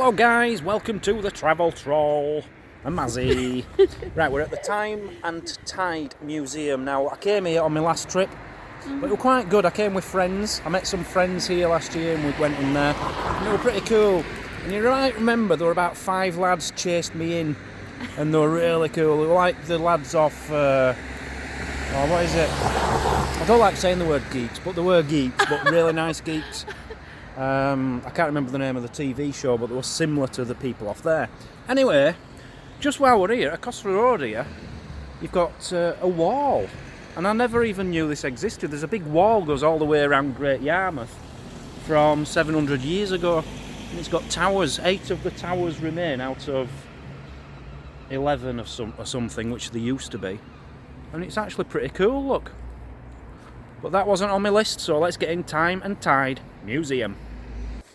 Hello guys, welcome to the Travel Troll. I'm Mazzy. Right, we're at the Time and Tide Museum. Now, I came here on my last trip, but it was quite good. I came with friends. I met some friends here last year and we went in there. And they were pretty cool. And you might remember there were about 5 lads chased me in, and they were really cool. They were like the lads off, what is it? I don't like saying the word geeks, but they were geeks, but really nice geeks. I can't remember the name of the TV show, but they were similar to the people off there. Anyway, just while we're here, across the road here, you've got a wall. And I never even knew this existed. There's a big wall goes all the way around Great Yarmouth from 700 years ago. And it's got towers. 8 of the towers remain out of 11 or something, which they used to be. And it's actually pretty cool, look. But that wasn't on my list, so let's get in Time and Tide Museum.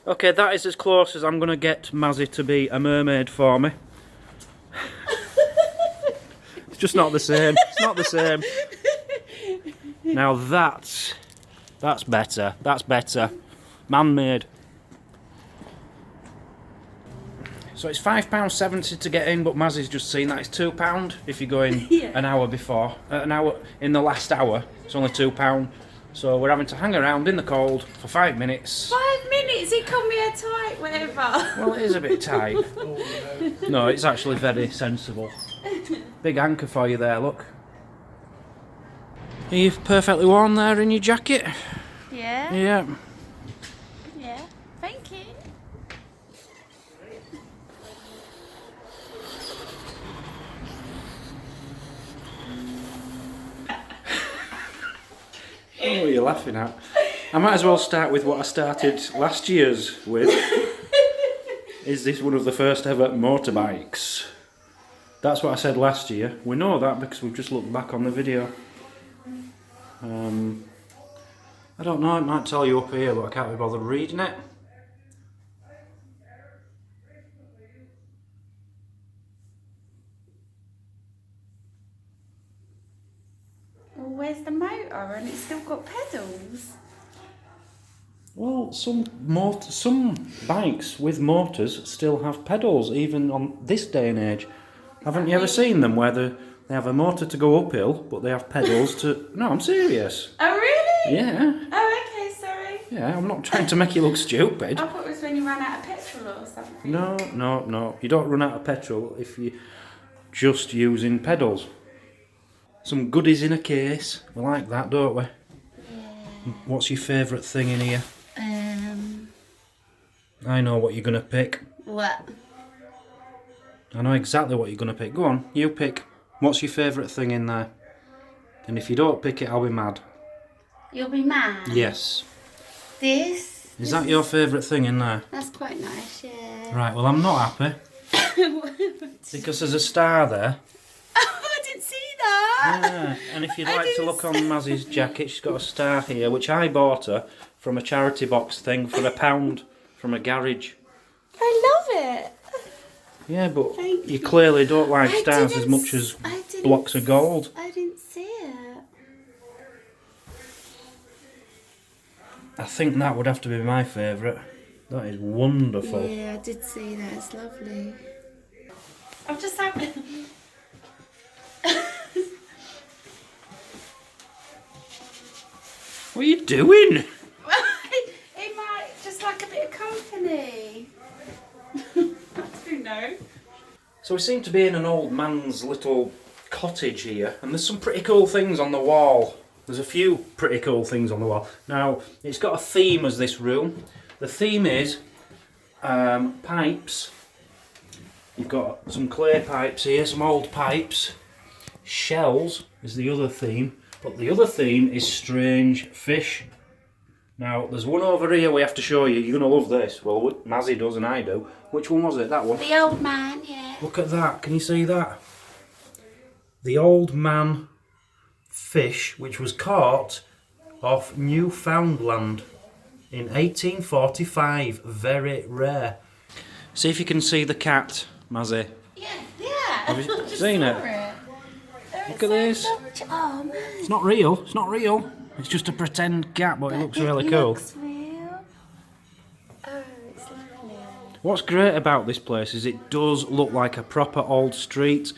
Okay, that is as close as I'm going to get Mazzy to be a mermaid for me. It's just not the same. It's not the same. Now that's better. That's better. Man-made. So it's £5.70 to get in, but Mazzy's just seen that it's £2 if you go in an hour before. An hour in the last hour, it's only £2. So we're having to hang around in the cold for 5 minutes. 5 minutes? He called me a tight, whatever. Well, it is a bit tight. No, it's actually very sensible. Big anchor for you there, look. Are you perfectly warm there in your jacket? Yeah? Yeah. Yeah, thank you. I don't know what you're laughing at. I might as well start with what I started last year's with. Is this one of the first ever motorbikes? That's what I said last year. We know that because we've just looked back on the video. I don't know, it might tell you up here, but I can't be bothered reading it. Well, where's the motor? And it's still got pedals. Well, some bikes with motors still have pedals, even on this day and age. Haven't you ever seen them where they have a motor to go uphill, but they have pedals to... No, I'm serious. Oh, really? Yeah. Oh, okay, sorry. Yeah, I'm not trying to make you look stupid. I thought it was when you ran out of petrol or something. No. You don't run out of petrol if you're just using pedals. Some goodies in a case. We like that, don't we? Yeah. What's your favourite thing in here? I know what you're going to pick. What? I know exactly what you're going to pick. Go on, you pick. What's your favourite thing in there? And if you don't pick it, I'll be mad. You'll be mad? Yes. This? Is that your favourite thing in there? That's quite nice, yeah. Right, well, I'm not happy. Because there's a star there. Oh, I didn't see that. Yeah, and if you'd like to look on Mazzy's jacket, she's got a star here, which I bought her from a charity box thing for £1 from a garage. I love it. Yeah, but you clearly don't like stars as much as blocks of gold. I didn't see it. I think that would have to be my favourite. That is wonderful. Yeah, I did see that. It's lovely. I'm just having... What are you doing? It might just like a bit of company. I don't know. So we seem to be in an old man's little cottage here, and there's some pretty cool things on the wall. There's a few pretty cool things on the wall. Now, it's got a theme as this room. The theme is pipes. You've got some clay pipes here, some old pipes. Shells is the other theme, but the other theme is strange fish. Now, there's one over here we have to show you. You're going to love this. Well, Mazzy does and I do. Which one was it? That one? The old man, yeah. Look at that. Can you see that? The old man fish, which was caught off Newfoundland in 1845. Very rare. See if you can see the cat, Mazzy. Yeah. Have you seen it? Look at this. Oh, man. It's not real. It's not real. It's just a pretend cat, but it looks really cool. Looks real. Oh, it's lovely. What's great about this place is it does look like a proper old street,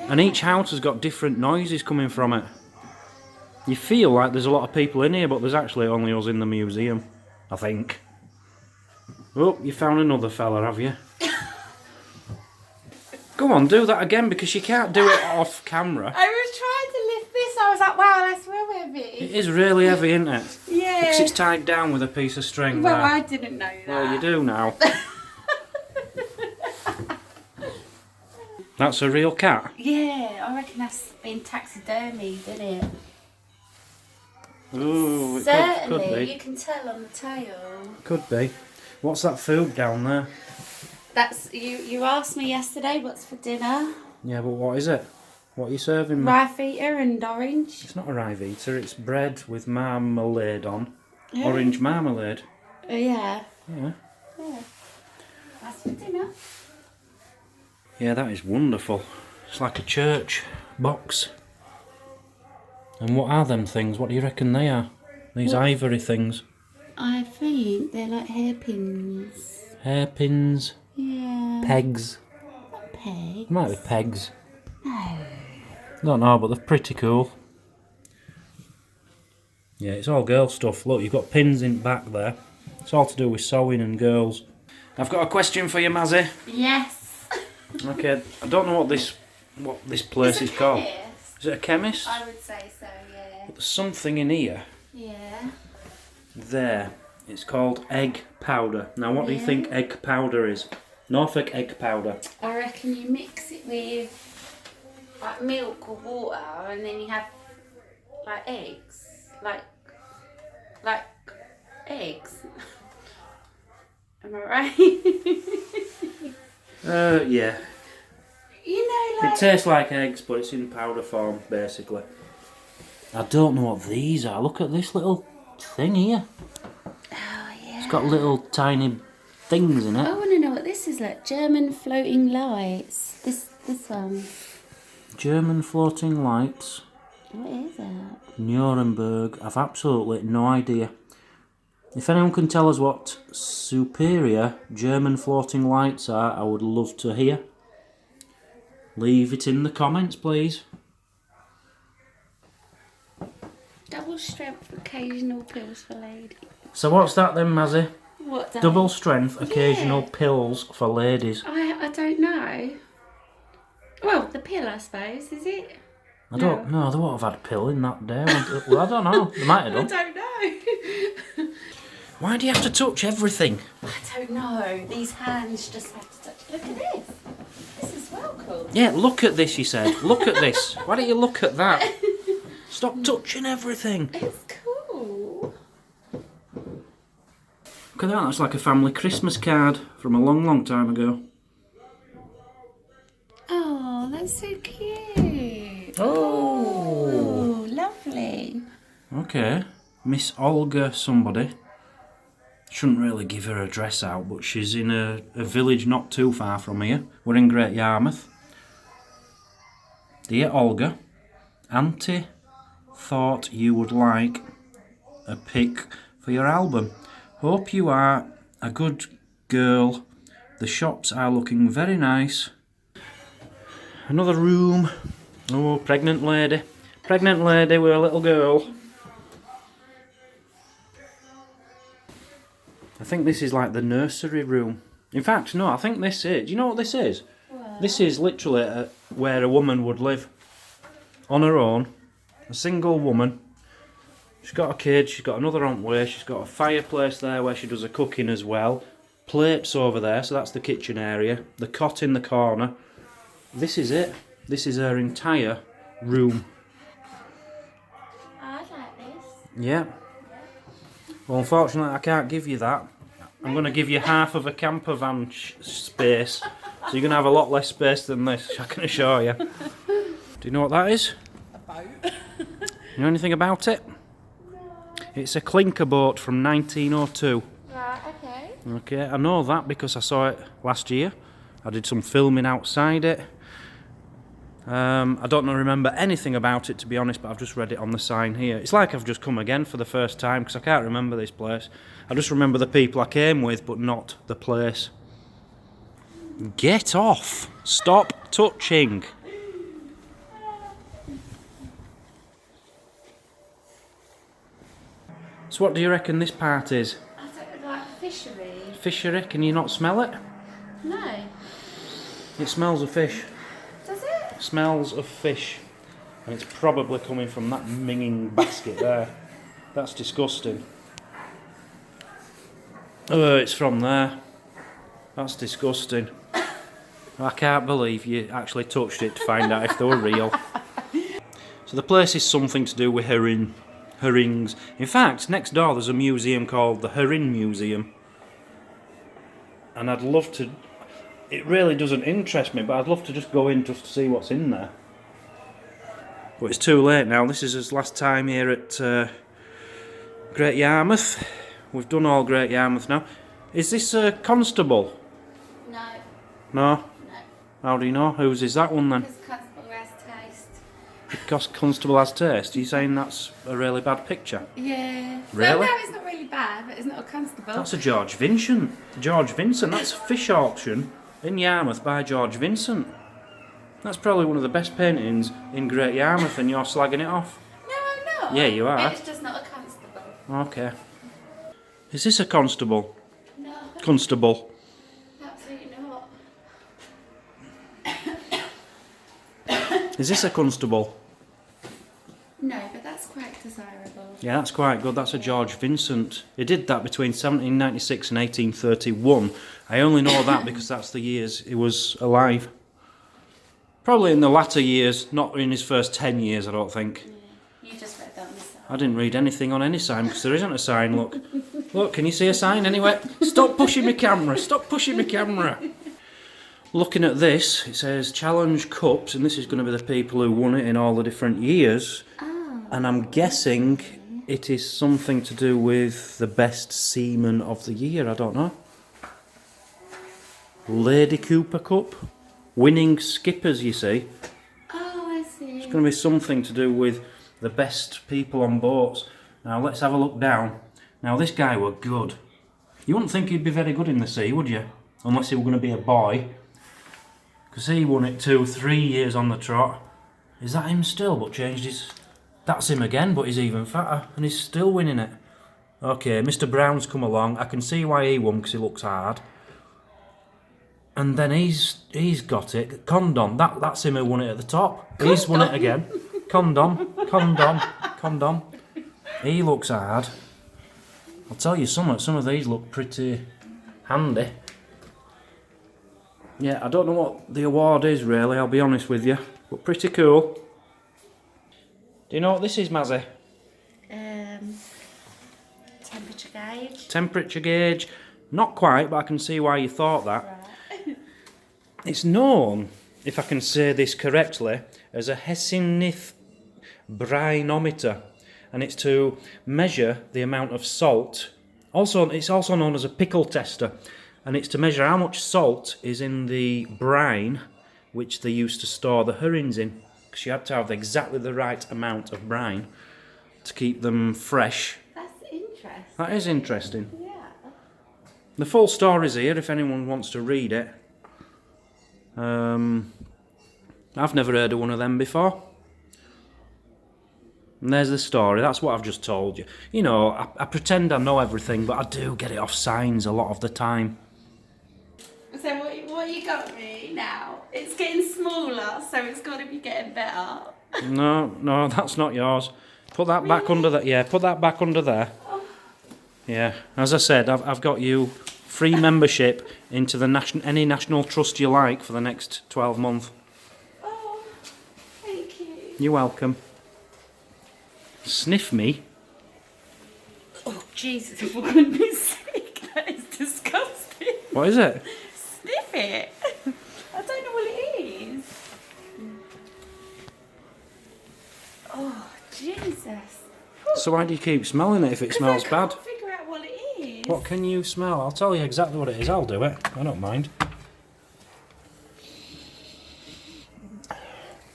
and each house has got different noises coming from it. You feel like there's a lot of people in here, but there's actually only us in the museum, I think. Oh, you found another fella, have you? Go on, do that again, because you can't do it off camera. I was trying to lift this, I was like, wow, that's real heavy. It is really heavy, isn't it? Yeah. Because it's tied down with a piece of string Well, there. I didn't know that. Well, you do now. That's a real cat? Yeah, I reckon that's been taxidermied, isn't it? Ooh, it Certainly, could be. you can tell on the tail. Could be. What's that food down there? That's you asked me yesterday what's for dinner. Yeah, but what is it? What are you serving me? Rifeater and orange. It's not a rive eater, it's bread with marmalade on. Yeah. Orange marmalade. Yeah. Yeah. Yeah. That's for dinner. Yeah, that is wonderful. It's like a church box. And what are them things? What do you reckon they are? These ivory things. I think they're like hairpins. Hairpins. Yeah. Pegs. Not pegs. Might be pegs. No. Don't know, but they're pretty cool. Yeah, it's all girl stuff. Look, you've got pins in back there. It's all to do with sewing and girls. I've got a question for you, Mazzy. Yes. Okay, I don't know what this place is called. Is it a chemist? I would say so, yeah. There's something in here. Yeah. There. It's called egg powder. Now, what do you think egg powder is? Norfolk egg powder. I reckon you mix it with like milk or water, and then you have like eggs, like eggs. Am I right? Yeah. You know, like It tastes like eggs, but it's in powder form, basically. I don't know what these are. Look at this little thing here. oh yeah. It's got little tiny things in I it. want to know what this is like. German floating lights. This one. German floating lights. What is that? Nuremberg. I've absolutely no idea. If anyone can tell us what superior German floating lights are, I would love to hear. Leave it in the comments, please. Double strength occasional pills for ladies. So what's that then, Mazzy? What? Double strength occasional pills for ladies. I don't know. Well, the pill, I suppose, is it? I don't know. They won't have had a pill in that day. Well, I don't know. They might have I done. don't know. Why do you have to touch everything? I don't know. These hands just have to touch. Look at this. This is well cool. Yeah, look at this, you said. Look at this. Why don't you look at that? Stop touching everything. It's cool. Look at that. That's like a family Christmas card from a long, long time ago. Oh, that's so cute. Oh. Oh, lovely. Okay. Miss Olga somebody. Shouldn't really give her address out, but she's in a village not too far from here. We're in Great Yarmouth. Dear Olga, Auntie thought you would like a pic for your album. Hope you are a good girl. The shops are looking very nice. Another room. Oh, pregnant lady. Pregnant lady with a little girl. I think this is like the nursery room. In fact, no, I think this is. Do you know what this is? What? This is literally where a woman would live. On her own. A single woman. She's got a kid, she's got another on the way, she's got a fireplace there where she does her cooking as well. Plates over there, so that's the kitchen area. The cot in the corner. This is it. This is her entire room. I like this. Yeah. Well, unfortunately, I can't give you that. I'm going to give you half of a camper van space. So you're going to have a lot less space than this, I can assure you. Do you know what that is? A boat. You know anything about it? No. It's a clinker boat from 1902. Right, okay. Okay, I know that because I saw it last year. I did some filming outside it. I don't remember anything about it, to be honest, but I've just read it on the sign here. It's like I've just come again for the first time because I can't remember this place. I just remember the people I came with, but not the place. Get off! Stop touching! So what do you reckon this part is? I don't like fishery. Fishery? Can you not smell it? No. It smells of fish. Does it? It smells of fish. And it's probably coming from that minging basket there. That's disgusting. Oh, it's from there. That's disgusting. I can't believe you actually touched it to find out if they were real. So the place is something to do with herrings. In fact, next door there's a museum called the Herring Museum. And I'd love to... It really doesn't interest me, but I'd love to just go in just to see what's in there. But it's too late now. This is his last time here at Great Yarmouth. We've done all Great Yarmouth now. Is this a constable? No. No? No. How do you know? Whose is that one then? Because constable has taste. Because constable has taste. Are you saying that's a really bad picture? Yeah. Really? No, it's not really bad, but it's not a constable. That's a George Vincent. George Vincent. That's a fish auction in Yarmouth by George Vincent. That's probably one of the best paintings in Great Yarmouth, and you're slagging it off. No, I'm not. Yeah, you are. It's just not a constable. Okay. Is this a constable? No. Constable. Absolutely not. Is this a constable? No, but that's quite desirable. Yeah, that's quite good. That's a George Vincent. He did that between 1796 and 1831. I only know that because that's the years he was alive. Probably in the latter years, not in his first 10 years, I don't think. Yeah, you just read that on the side. I didn't read anything on any sign because there isn't a sign, look. Look, can you see a sign anywhere? Stop pushing my camera, stop pushing my camera. Looking at this, it says Challenge Cups, and this is going to be the people who won it in all the different years. Oh. And I'm guessing it is something to do with the best seaman of the year, I don't know. Lady Cooper Cup. Winning skippers, you see. Oh, I see. It's going to be something to do with the best people on boats. Now, let's have a look down. Now, this guy were good. You wouldn't think he'd be very good in the sea, would you? Unless he were going to be a boy. Because he won it 2-3 years on the trot. Is that him still, but changed his... That's him again, but he's even fatter. And he's still winning it. Okay, Mr. Brown's come along. I can see why he won, because he looks hard. And then he's got it. Condom, that's him who won it at the top. Condom. He's won it again. Condom. He looks hard. I'll tell you some of these look pretty handy. Yeah, I don't know what the award is really, I'll be honest with you. But pretty cool. Do you know what this is, Mazzy? Temperature gauge. Temperature gauge. Not quite, but I can see why you thought that. Right. It's known, if I can say this correctly, as a Hessinith brinometer, and it's to measure the amount of salt. It's also known as a pickle tester, and it's to measure how much salt is in the brine which they used to store the herrings in, because you had to have exactly the right amount of brine to keep them fresh. That's interesting. That is interesting. Yeah. The full story's here if anyone wants to read it. I've never heard of one of them before. And there's the story, that's what I've just told you. You know, I pretend I know everything, but I do get it off signs a lot of the time. So what you got me now? It's getting smaller, so it's got to be getting better. No, that's not yours. Put that back under that. Yeah, put that back under there. Yeah, as I said, I've got you free membership into the any national trust you like for the next 12 months. Oh, thank you. You're welcome. Sniff me. Oh, Jesus, if I couldn't be sick, that is disgusting. What is it? Sniff it. I don't know what it is. Oh, Jesus. So why do you keep smelling it if it smells bad? I can't figure out what it is. What can you smell? I'll tell you exactly what it is. I'll do it. I don't mind.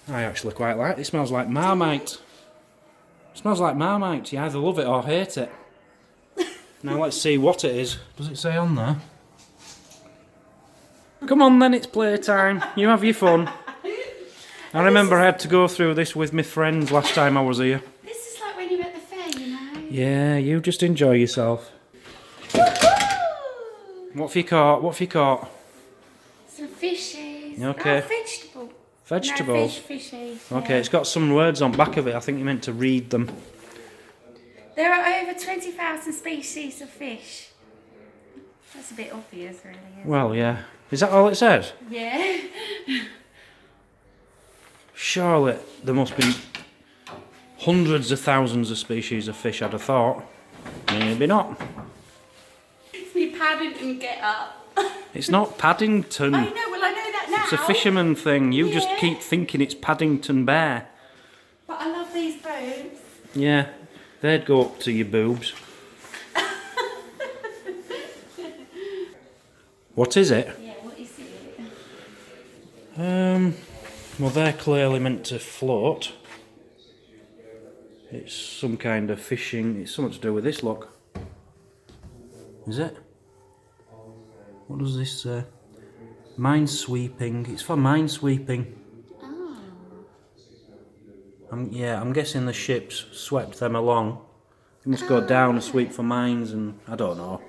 I actually quite like it. It smells like Marmite. It smells like Marmite. You either love it or hate it. Now let's see what it is. Does it say on there? Come on then, it's playtime. You have your fun. I remember I had to go through this with my friends last time I was here. This is like when you're at the fair, you know? Yeah, you just enjoy yourself. What have you caught? What have you caught? Some fishies. Okay. Oh, vegetables. Vegetables? No, fishies. Okay, Yeah. it's got some words on back of it. I think you meant to read them. There are over 20,000 species of fish. That's a bit obvious, really. Well, yeah. Is that all it says? Yeah. Surely there must be hundreds of thousands of species of fish, I'd have thought. Maybe not. It's me Paddington get up. It's not Paddington. I know, well I know that now. It's a fisherman thing. You just keep thinking it's Paddington Bear. But I love these boats. Yeah, they'd go up to your boobs. What is it? Yeah, what is it? Well, they're clearly meant to float. It's some kind of fishing. It's something to do with this, look. Is it? What does this say? Minesweeping. It's for minesweeping. Oh. I'm guessing the ships swept them along. They must go down and sweep for mines, and I don't know.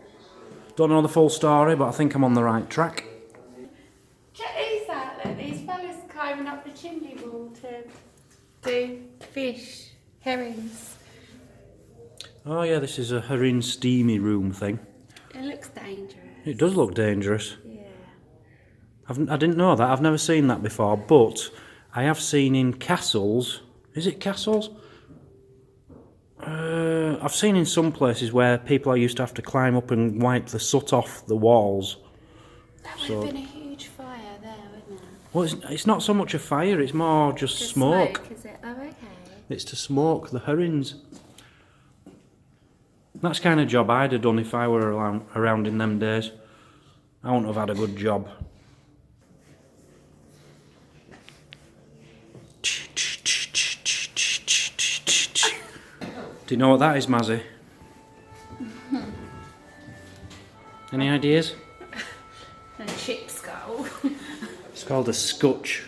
Don't know the full story, but I think I'm on the right track. Who's that? Look, these fellas climbing up the chimney wall to do fish, herrings. Oh yeah, this is a herring steamy room thing. It looks dangerous. It does look dangerous. Yeah. I didn't know that. I've never seen that before, but I have seen in castles. Is it castles? I've seen in some places where people used to have to climb up and wipe the soot off the walls. That would have been a huge fire there, wouldn't it? Well, it's not so much a fire, it's more just smoke. Is it? Oh, okay. It's to smoke the herrings. That's the kind of job I'd have done if I were around in them days. I wouldn't have had a good job. Do you know what that is, Mazzy? Any ideas? A ship skull. It's called a scutch.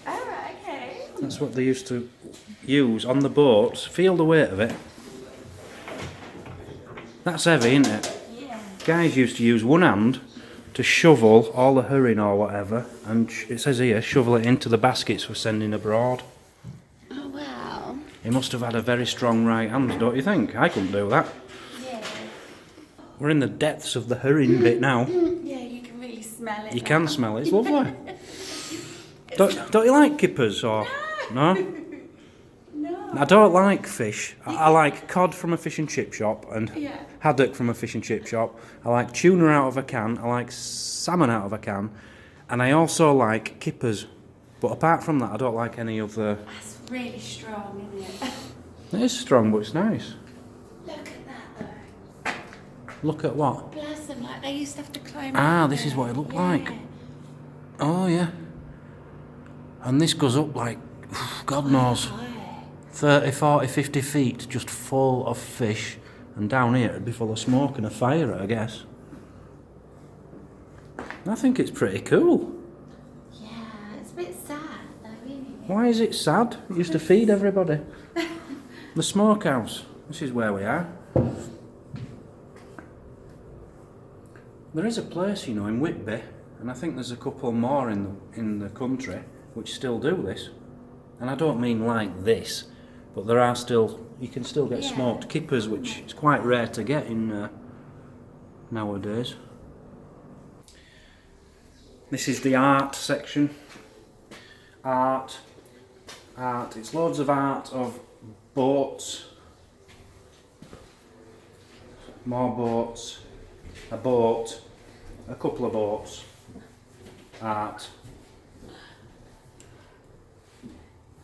Oh, right, okay. That's what they used to use on the boats. Feel the weight of it. That's heavy, isn't it? Yeah. Guys used to use one hand to shovel all the herring or whatever, and it says here, shovel it into the baskets for sending abroad. Oh, wow. He must have had a very strong right hand, don't you think? I couldn't do that. Yeah. We're in the depths of the herring bit now. Yeah, you can really smell it. You now. can smell it, it's lovely. Don't you like kippers or no? No. I don't like fish. I like cod from a fish and chip shop and Yeah. haddock from a fish and chip shop. I like tuna out of a can. I like salmon out of a can, and I also like kippers. But apart from that, I don't like any of the. That's really strong, isn't it? It is strong, but it's nice. Look at that, though. Look at what? Blossom, like they used to have to climb Ah, up this there. is what it looked Yeah. like. Oh yeah. And this goes up like, God knows, High. 30, 40, 50 feet, just full of fish. And down here it'd be full of smoke and a fire, I guess. I think it's pretty cool. Yeah, it's a bit sad, though, isn't it? Why is it sad? It used to feed everybody. The smokehouse. This is where we are. There is a place, you know, in Whitby, and I think there's a couple more in the country which still do this. And I don't mean like this, but there are still, you can still get smoked kippers, which is quite rare to get in nowadays. This is the art section. Art. It's loads of art of boats. More boats. A boat. A couple of boats. Art.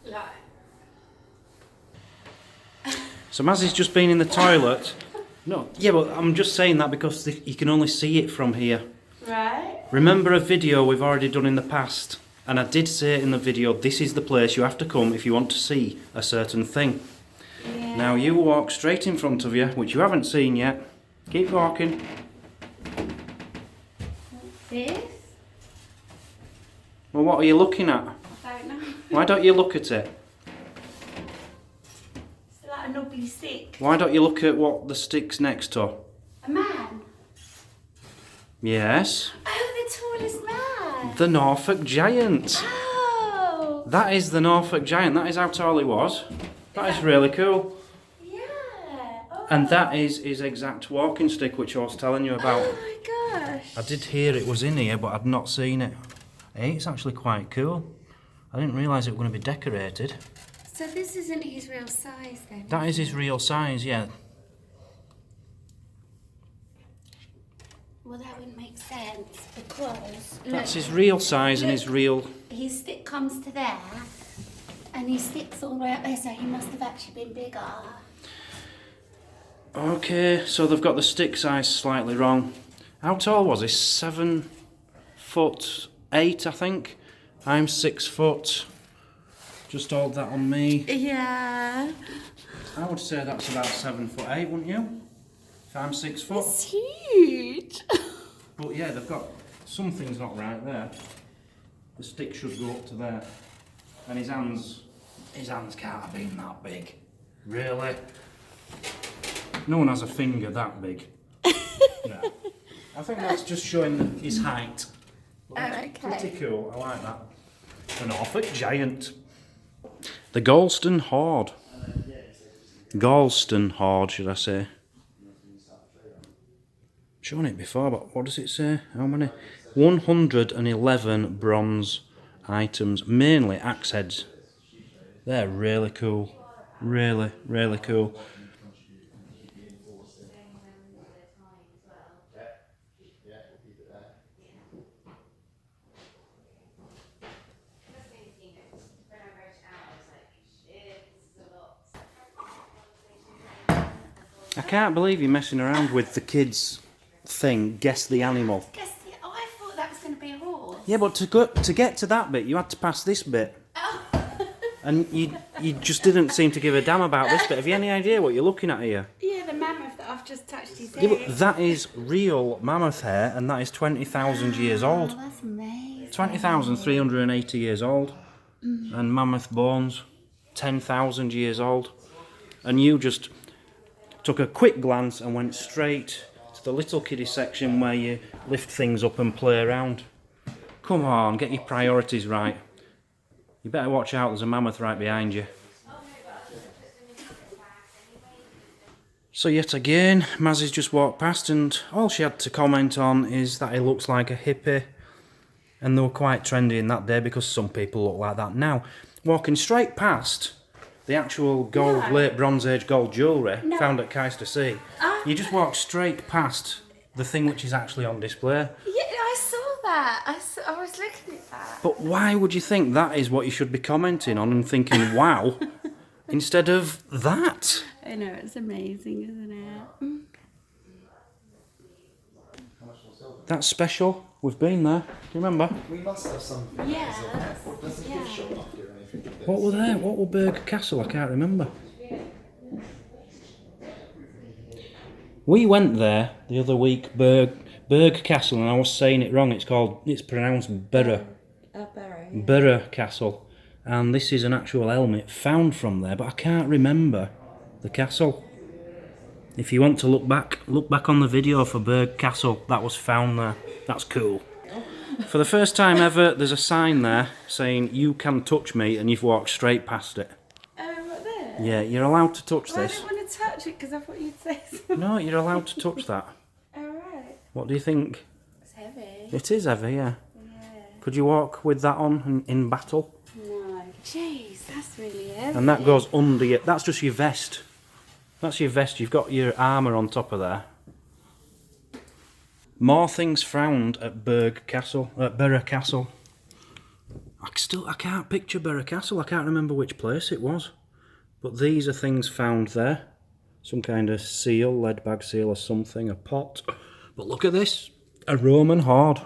Like, So Mazzy's just been in the toilet. No, yeah, but I'm just saying that because you can only see it from here. right? Remember a video we've already done in the past, and I did say in the video, this is the place you have to come if you want to see a certain thing. Yeah. Now you walk straight in front of you, which you haven't seen yet. Keep walking. This? Well, what are you looking at? I don't know. Why don't you look at it? It's like an ugly stick. Why don't you look at what the stick's next to? A man? Yes. Oh, the tallest man. The Norfolk Giant. Oh. That is the Norfolk Giant. That is how tall he was. That is really cool. Yeah. Oh. And that is his exact walking stick, which I was telling you about. Oh my gosh. I did hear it was in here, but I'd not seen it. Hey, it's actually quite cool. I didn't realise it was going to be decorated. So this isn't his real size then? That is his real size, yeah. Well, that would make sense because... That's his real size and his real... His stick comes to there and his stick's all the way up there, so he must have actually been bigger. Okay, so they've got the stick size slightly wrong. How tall was he? 7'8", I think. I'm 6 foot. Just hold that on me. Yeah. I would say that's about 7'8", wouldn't you? If I'm 6 foot. It's huge. But yeah, they've got... Something's not right there. The stick should go up to there. And his hands can't have been that big. Really? No one has a finger that big. No. I think that's just showing his height. Okay. Pretty cool, I like that. The Norfolk Giant. The Galston Hoard. Galston Hoard, should I say. Shown it before, but what does it say? How many? 111 bronze items, mainly axe heads. They're really cool. Really, really cool. I can't believe you're messing around with the kids' thing, guess the animal. Oh, I thought that was going to be a horse. Yeah, but to get to that bit, you had to pass this bit. Oh. And you just didn't seem to give a damn about this bit. Have you any idea what you're looking at here? Yeah, the mammoth that I've just touched his head. Yeah, but that is real mammoth hair, and that is 20,000 years old. Oh, that's amazing. 20,380 years old. And mammoth bones, 10,000 years old. And you just took a quick glance and went straight to the little kiddie section where you lift things up and play around. Come on, get your priorities right. You better watch out, there's a mammoth right behind you. So yet again, Mazzy's just walked past and all she had to comment on is that he looks like a hippie. And they were quite trendy in that day because some people look like that now. Walking straight past the actual gold, late Bronze Age gold jewellery found at Caister Sea. You just walk straight past the thing which is actually on display. Yeah, I saw that. I was looking at that. But why would you think that is what you should be commenting on and thinking, wow, instead of that? I know, it's amazing, isn't it? That's special. We've been there. Do you remember? We must have some. Yeah. Does the gift shop not do anything with this? What were there? What were Berg Castle? I can't remember. We went there the other week, Berg Castle, and I was saying it wrong. It's pronounced Burra. Burra Castle. And this is an actual helmet found from there, but I can't remember the castle. If you want to look back on the video for Berg Castle that was found there. That's cool. For the first time ever, there's a sign there saying, "You can touch me," and you've walked straight past it. Oh, what there? Yeah, you're allowed to touch Well, I this. didn't want to touch it because I thought you'd say something. No, you're allowed to touch that. Alright. What do you think? It's heavy. It is heavy, yeah. Yeah. Could you walk with that on in battle? No. Jeez, that's really heavy. And that goes under your... That's just your vest. That's your vest. You've got your armour on top of there. More things found at Burra Castle. I can't picture Burra Castle. I can't remember which place it was. But these are things found there. Some kind of seal, lead bag seal or something, a pot. But look at this. A Roman hoard.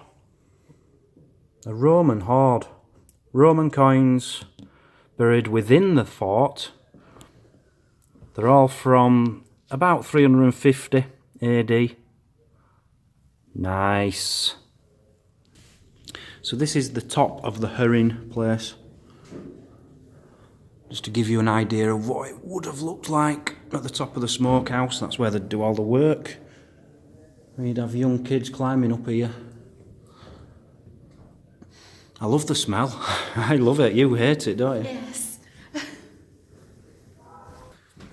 A Roman hoard. Roman coins buried within the fort. They're all from about 350 AD. Nice. So this is the top of the herring place. Just to give you an idea of what it would have looked like at the top of the smokehouse. That's where they'd do all the work. You'd have young kids climbing up here. I love the smell. I love it. You hate it, don't you? Yes.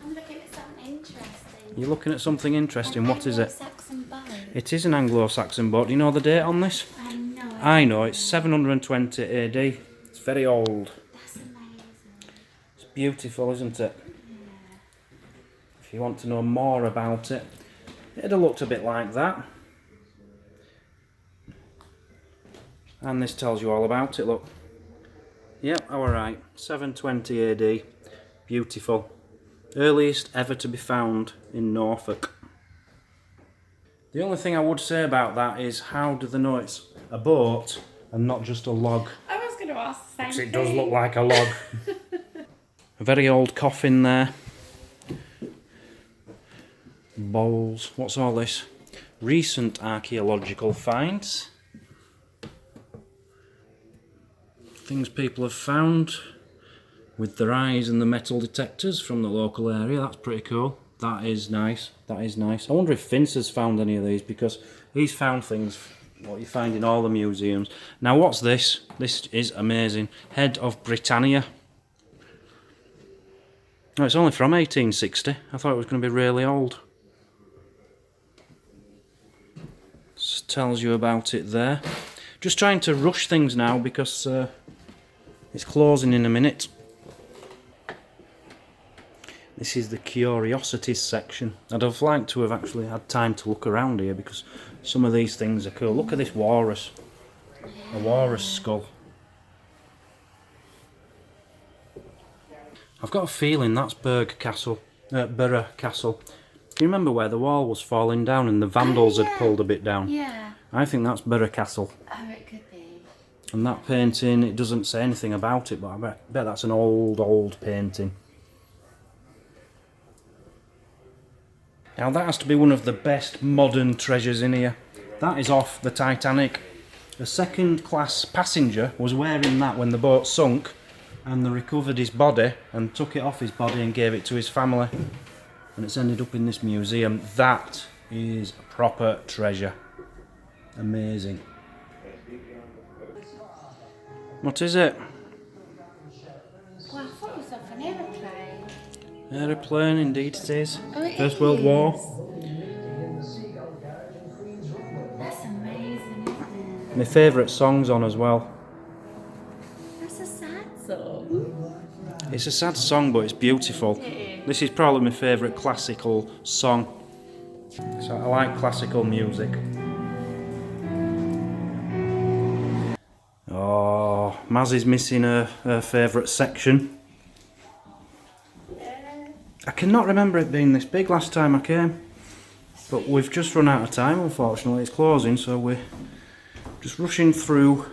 I'm looking at something interesting. You're looking at something interesting. What is it? Anglo-Saxon boat. It is an Anglo-Saxon boat. Do you know the date on this? I know. I know. It's 720 AD. It's very old. That's amazing. It's beautiful, isn't it? Yeah. If you want to know more about it, it'd have looked a bit like that. And this tells you all about it, look. Yep, alright. 720 AD. Beautiful. Earliest ever to be found in Norfolk. The only thing I would say about that is, how do they know it's a boat and not just a log? I was going to ask the same Because thing. it does look like a log. A very old coffin there. Bowls. What's all this? Recent archaeological finds. Things people have found with their eyes and the metal detectors from the local area. That's pretty cool. That is nice. That is nice. I wonder if Vince has found any of these, because he's found things what you find in all the museums. Now what's this? This is amazing. Head of Britannia. Oh, it's only from 1860. I thought it was going to be really old. Just tells you about it there. Just trying to rush things now because it's closing in a minute. This is the curiosities section. I'd have liked to have actually had time to look around here, because some of these things are cool. Look at this walrus. A walrus skull. I've got a feeling that's Borough Castle. Do you remember where the wall was falling down and the vandals had pulled a bit down? Yeah. I think that's Borough Castle. Oh, it could be. And that painting, it doesn't say anything about it, but I bet that's an old painting. Now that has to be one of the best modern treasures in here. That is off the Titanic. A second-class passenger was wearing that when the boat sunk, and they recovered his body and took it off his body and gave it to his family. And it's ended up in this museum. That is a proper treasure. Amazing. What is it? Well, I thought it was off an aeroplane. Aeroplane, indeed it is. Oh, it First World is. War. That's amazing, isn't it? My favourite song's on as well. That's a sad song. It's a sad song, but it's beautiful. This is probably my favourite classical song. So I like classical music. Oh, Mazzy's missing her favourite section. I cannot remember it being this big last time I came. But we've just run out of time, unfortunately. It's closing, so we're just rushing through.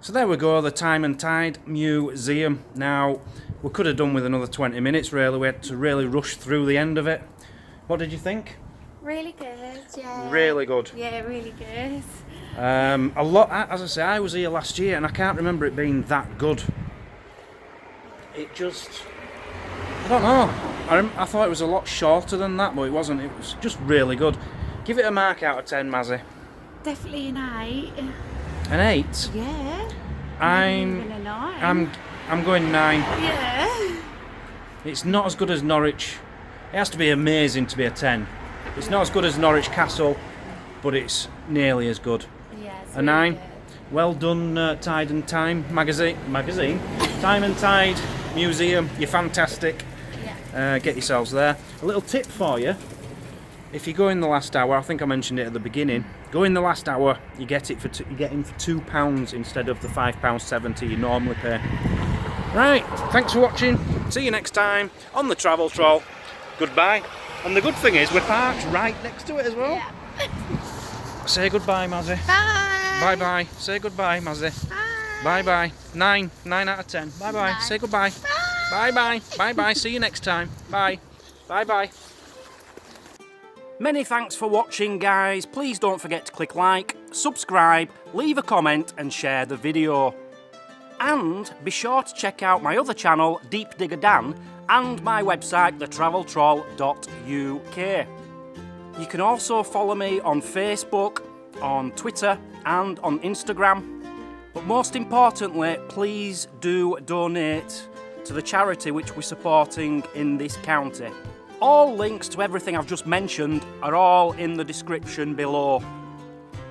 So there we go, the Time and Tide Museum. Now, we could have done with another 20 minutes, really. We had to really rush through the end of it. What did you think? Really good, yeah. Really good. Yeah, really good. A lot, as I say, I was here last year and I can't remember it being that good. It just, I don't know. I thought it was a lot shorter than that, but it wasn't. It was just really good. Give it a mark out of 10, Mazzy. Definitely an 8. An 8? Yeah. I'm Even a 9. I'm going 9. Yeah. It's not as good as Norwich. It has to be amazing to be a 10. It's not as good as Norwich Castle, but it's nearly as good. Yeah, it's A really 9. good. Well done, Tide and Time magazine. Time and Tide Museum. You're fantastic. Yeah. Get yourselves there. A little tip for you: if you go in the last hour, I think I mentioned it at the beginning. Go in the last hour, you get it for you get in for £2 instead of the £5.70 you normally pay. Right. Thanks for watching. See you next time on the Travel Troll. Goodbye. And the good thing is we're parked right next to it as well. Yeah. Say goodbye, Mazzy. Bye. Bye bye. Say goodbye, Mazzy. Bye. Bye bye. 9 out of 10. Bye bye. Say goodbye. Bye bye. Bye bye. See you next time. Bye. Bye bye. Many thanks for watching, guys. Please don't forget to click like subscribe, leave a comment and share the video. And be sure to check out my other channel, Deep Digger Dan, and my website, thetraveltroll.uk. You can also follow me on Facebook, on Twitter and on Instagram. But most importantly, please do donate to the charity which we're supporting in this county. All links to everything I've just mentioned are all in the description below.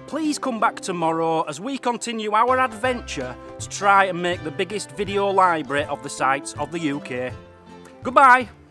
Please come back tomorrow as we continue our adventure to try and make the biggest video library of the sites of the UK. Goodbye!